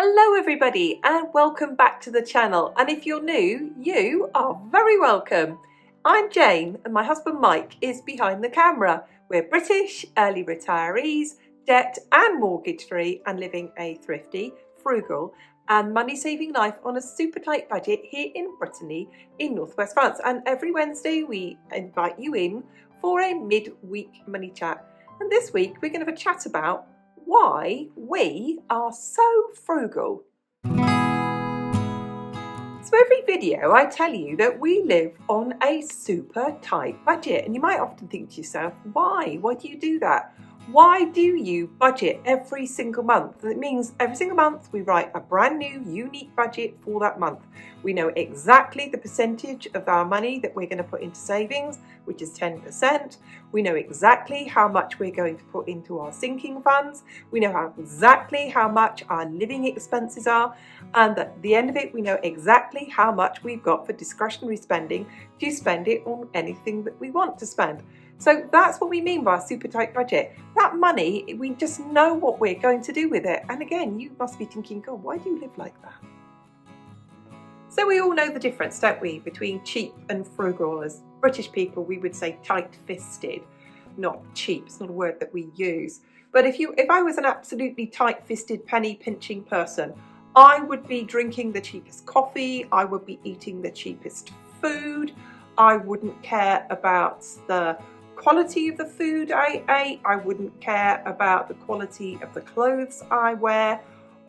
Hello everybody and welcome back to the channel, and if you're new, you are very welcome. I'm Jane and my husband Mike is behind the camera. We're British, early retirees, debt and mortgage free, and living a thrifty, frugal and money saving life on a super tight budget here in Brittany in northwest France. And every Wednesday we invite you in for a mid-week money chat, and this week we're going to have a chat about why we are so frugal. So every video I tell you that we live on a super tight budget, and you might often think to yourself, why do you do that? Why do you budget every single month? It means every single month we write a brand new unique budget for that month. We know exactly the percentage of our money that we're going to put into savings, which is 10%. We know exactly how much we're going to put into our sinking funds. We know exactly how much our living expenses are. And at the end of it, we know exactly how much we've got for discretionary spending to spend it on anything that we want to spend. So that's what we mean by a super tight budget. That money, we just know what we're going to do with it. And again, you must be thinking, God, why do you live like that? So we all know the difference, don't we, between cheap and frugal. As British people, we would say tight-fisted, not cheap. It's not a word that we use. But if I was an absolutely tight-fisted, penny-pinching person, I would be drinking the cheapest coffee. I would be eating the cheapest food. I wouldn't care about the quality of the food I ate. I wouldn't care about the quality of the clothes I wear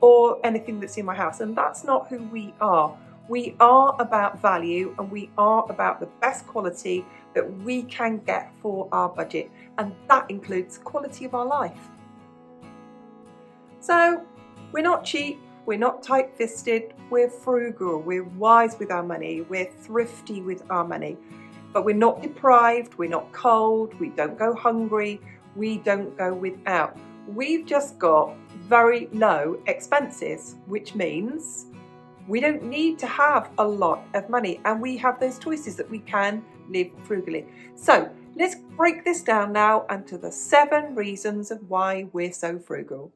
or anything that's in my house. And that's not who we are. We are about value, and we are about the best quality that we can get for our budget. And that includes the quality of our life. So we're not cheap, we're not tight-fisted, we're frugal, we're wise with our money, we're thrifty with our money. But we're not deprived, we're not cold, we don't go hungry, we don't go without. We've just got very low expenses, which means we don't need to have a lot of money, and we have those choices that we can live frugally. So let's break this down now into the 7 reasons of why we're so frugal.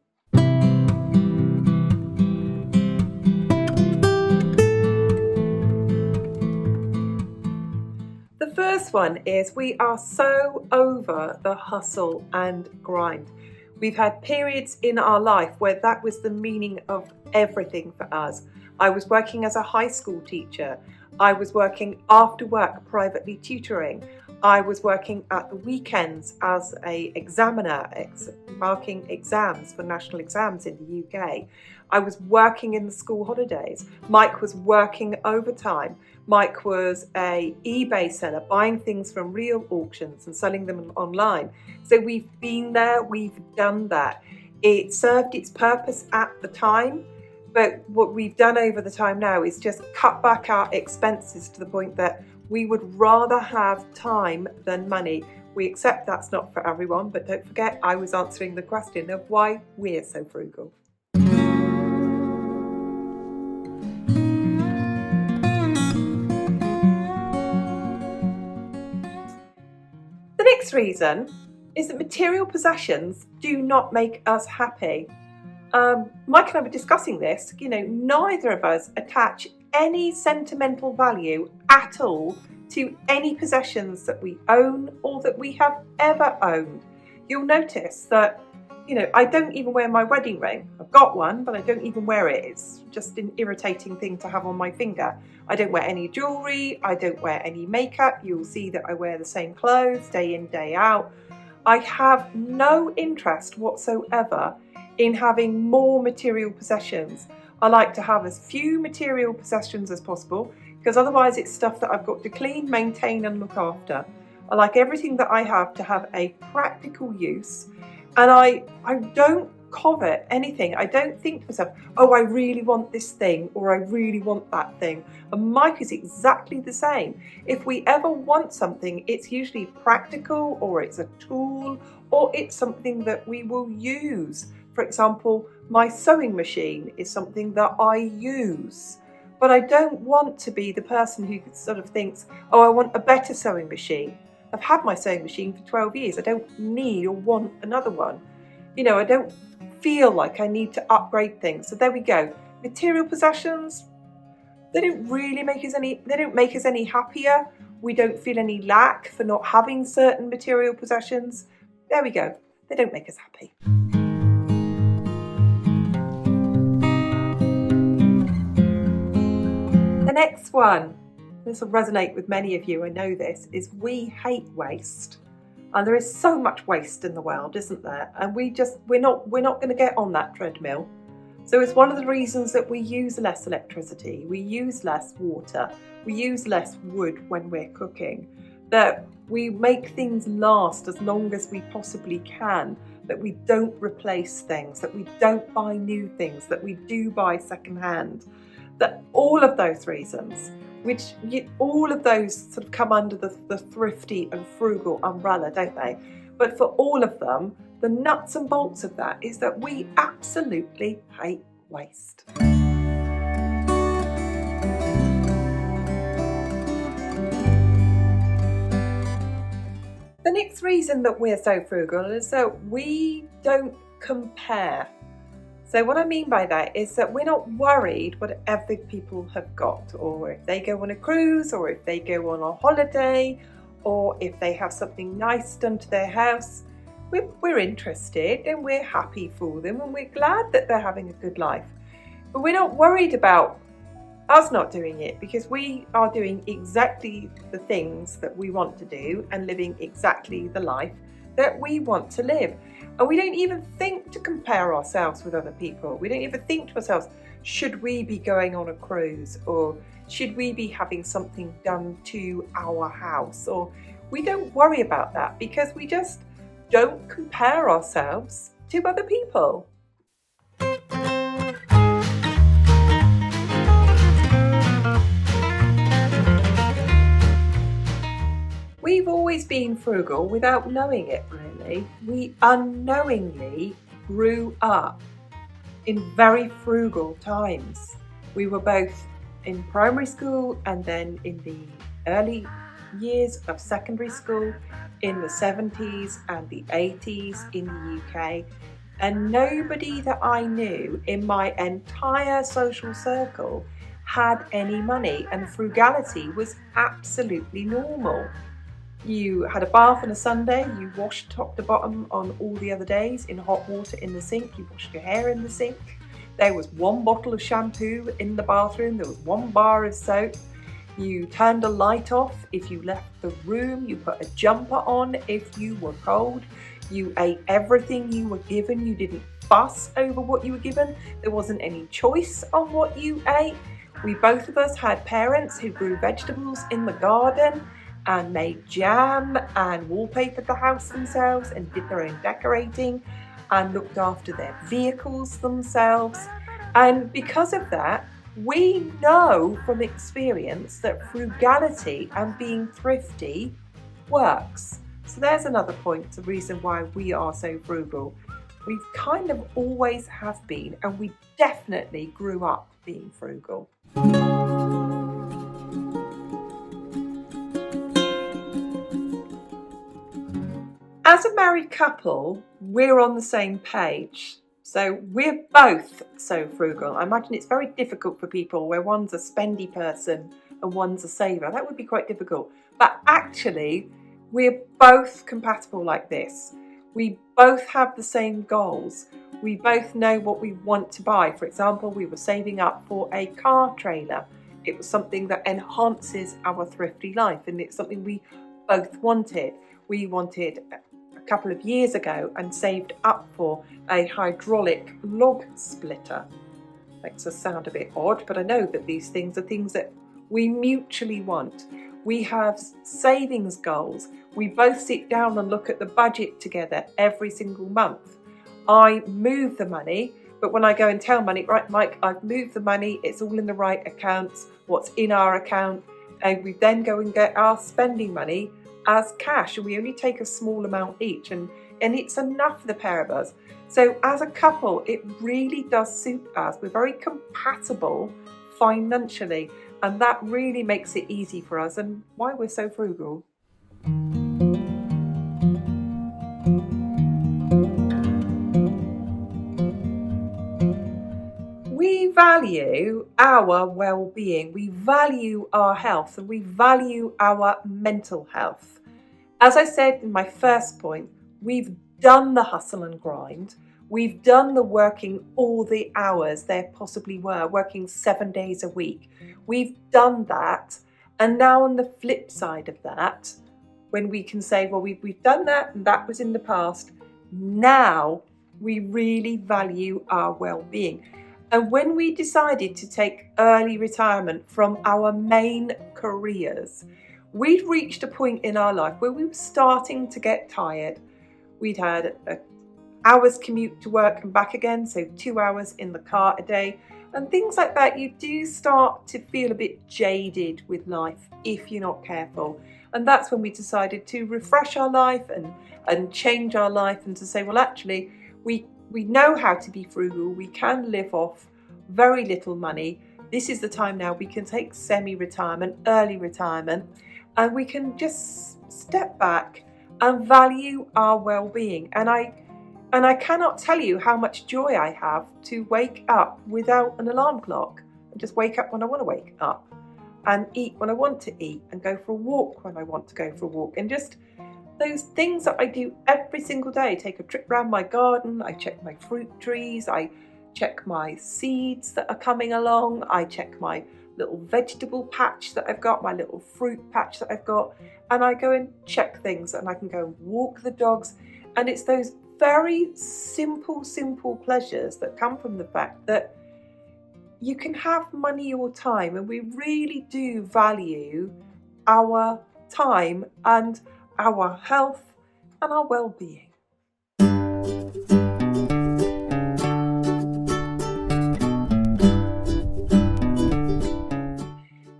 The first one is we are so over the hustle and grind. We've had periods in our life where that was the meaning of everything for us. I was working as a high school teacher. I was working after work privately tutoring. I was working at the weekends as an examiner, marking exams for national exams in the UK. I was working in the school holidays. Mike was working overtime. Mike was an eBay seller, buying things from real auctions and selling them online. So we've been there, we've done that. It served its purpose at the time, but what we've done over the time now is just cut back our expenses to the point that we would rather have time than money. We accept that's not for everyone, but don't forget I was answering the question of why we're so frugal. The next reason is that material possessions do not make us happy. Mike and I were discussing this. Neither of us attach any sentimental value at all to any possessions that we own or that we have ever owned. You'll notice that, I don't even wear my wedding ring. I've got one, but I don't even wear it. It's just an irritating thing to have on my finger. I don't wear any jewellery. I don't wear any makeup. You'll see that I wear the same clothes day in, day out. I have no interest whatsoever in having more material possessions. I like to have as few material possessions as possible, because otherwise it's stuff that I've got to clean, maintain and look after. I like everything that I have to have a practical use, and I don't covet anything. I don't think to myself, oh, I really want this thing or I really want that thing. And Mike is exactly the same. If we ever want something, it's usually practical, or it's a tool, or it's something that we will use. For example, my sewing machine is something that I use, but I don't want to be the person who sort of thinks, oh, I want a better sewing machine. I've had my sewing machine for 12 years. I don't need or want another one. I don't feel like I need to upgrade things. So there we go. Material possessions, they don't make us any happier. We don't feel any lack for not having certain material possessions. There we go. They don't make us happy. The next one, this will resonate with many of you, I know this, is we hate waste. And there is so much waste in the world, isn't there? And we're not going to get on that treadmill. So it's one of the reasons that we use less electricity, we use less water, we use less wood when we're cooking, that we make things last as long as we possibly can, that we don't replace things, that we don't buy new things, that we do buy secondhand. That all of those reasons, all of those sort of come under the thrifty and frugal umbrella, don't they? But for all of them, the nuts and bolts of that is that we absolutely hate waste. The next reason that we're so frugal is that we don't compare. So what I mean by that is that we're not worried what other people have got, or if they go on a cruise, or if they go on a holiday, or if they have something nice done to their house. We're interested and we're happy for them and we're glad that they're having a good life. But we're not worried about us not doing it, because we are doing exactly the things that we want to do and living exactly the life that we want to live. And we don't even think to compare ourselves with other people. We don't even think to ourselves, should we be going on a cruise, or should we be having something done to our house? Or we don't worry about that because we just don't compare ourselves to other people. We've always been frugal without knowing it, really. We unknowingly grew up in very frugal times. We were both in primary school and then in the early years of secondary school in the 70s and the 80s in the UK. And nobody that I knew in my entire social circle had any money, and frugality was absolutely normal. You had a bath on a Sunday, you washed top to bottom on all the other days in hot water in the sink, you washed your hair in the sink. There was one bottle of shampoo in the bathroom, there was one bar of soap. You turned a light off if you left the room, you put a jumper on if you were cold. You ate everything you were given, you didn't fuss over what you were given. There wasn't any choice on what you ate. Both of us had parents who grew vegetables in the garden and made jam and wallpapered the house themselves and did their own decorating and looked after their vehicles themselves. And because of that, we know from experience that frugality and being thrifty works. So there's another point, the reason why we are so frugal. We kind of always have been, and we definitely grew up being frugal. As a married couple, we're on the same page. So we're both so frugal. I imagine it's very difficult for people where one's a spendy person and one's a saver. That would be quite difficult. But actually, we're both compatible like this. We both have the same goals. We both know what we want to buy. For example, we were saving up for a car trailer. It was something that enhances our thrifty life, and it's something we both wanted. We wanted a couple of years ago and saved up for a hydraulic log splitter. Makes us sound a bit odd, but I know that these things are things that we mutually want. We have savings goals. We both sit down and look at the budget together every single month. I move the money, but when I go and tell Mike, right, Mike, I've moved the money, it's all in the right accounts, what's in our account, and we then go and get our spending money as cash, and we only take a small amount each, and it's enough for the pair of us. So as a couple, it really does suit us. We're very compatible financially, and that really makes it easy for us, and why we're so frugal. We've value our well-being, we value our health, and we value our mental health. As I said in my first point, we've done the hustle and grind. We've done the working all the hours there possibly were, working 7 days a week. We've done that. And now on the flip side of that, when we can say, well, we've done that and that was in the past, now we really value our well-being. And when we decided to take early retirement from our main careers, we'd reached a point in our life where we were starting to get tired. We'd had an hour's commute to work and back again, so 2 hours in the car a day. And things like that, you do start to feel a bit jaded with life if you're not careful. And that's when we decided to refresh our life and change our life, and to say, well, actually, we know how to be frugal. We can live off very little money. This is the time now we can take semi-retirement, early retirement, and we can just step back and value our well-being. And I cannot tell you how much joy I have to wake up without an alarm clock and just wake up when I want to wake up, and eat when I want to eat, and go for a walk when I want to go for a walk, and just those things that I do every single day. Take a trip around my garden, I check my fruit trees, I check my seeds that are coming along, I check my little vegetable patch that I've got, my little fruit patch that I've got, and I go and check things, and I can go and walk the dogs. And it's those very simple pleasures that come from the fact that you can have money or time, and we really do value our time and our health and our well-being.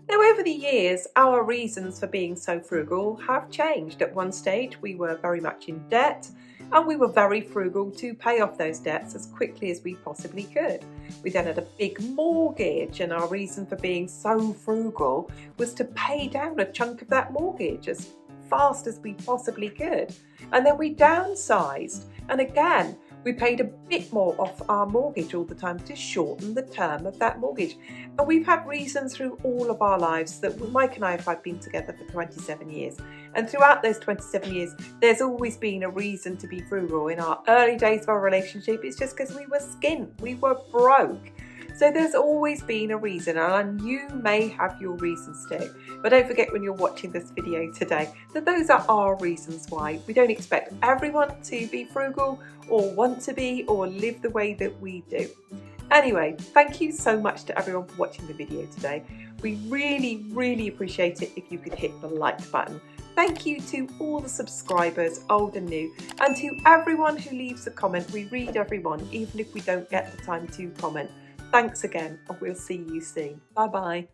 Now, over the years, our reasons for being so frugal have changed. At one stage, we were very much in debt, and we were very frugal to pay off those debts as quickly as we possibly could. We then had a big mortgage, and our reason for being so frugal was to pay down a chunk of that mortgage as fast as we possibly could. And then we downsized, and again we paid a bit more off our mortgage all the time to shorten the term of that mortgage. And we've had reasons through all of our lives that Mike and I have been together for 27 years. And throughout those 27 years, there's always been a reason to be frugal. In our early days of our relationship, it's just because we were skint, we were broke. So there's always been a reason, and you may have your reasons too. But don't forget, when you're watching this video today, that those are our reasons why. We don't expect everyone to be frugal or want to be or live the way that we do. Anyway, thank you so much to everyone for watching the video today. We really appreciate it if you could hit the like button. Thank you to all the subscribers, old and new, and to everyone who leaves a comment. We read everyone, even if we don't get the time to comment. Thanks again, and we'll see you soon. Bye bye.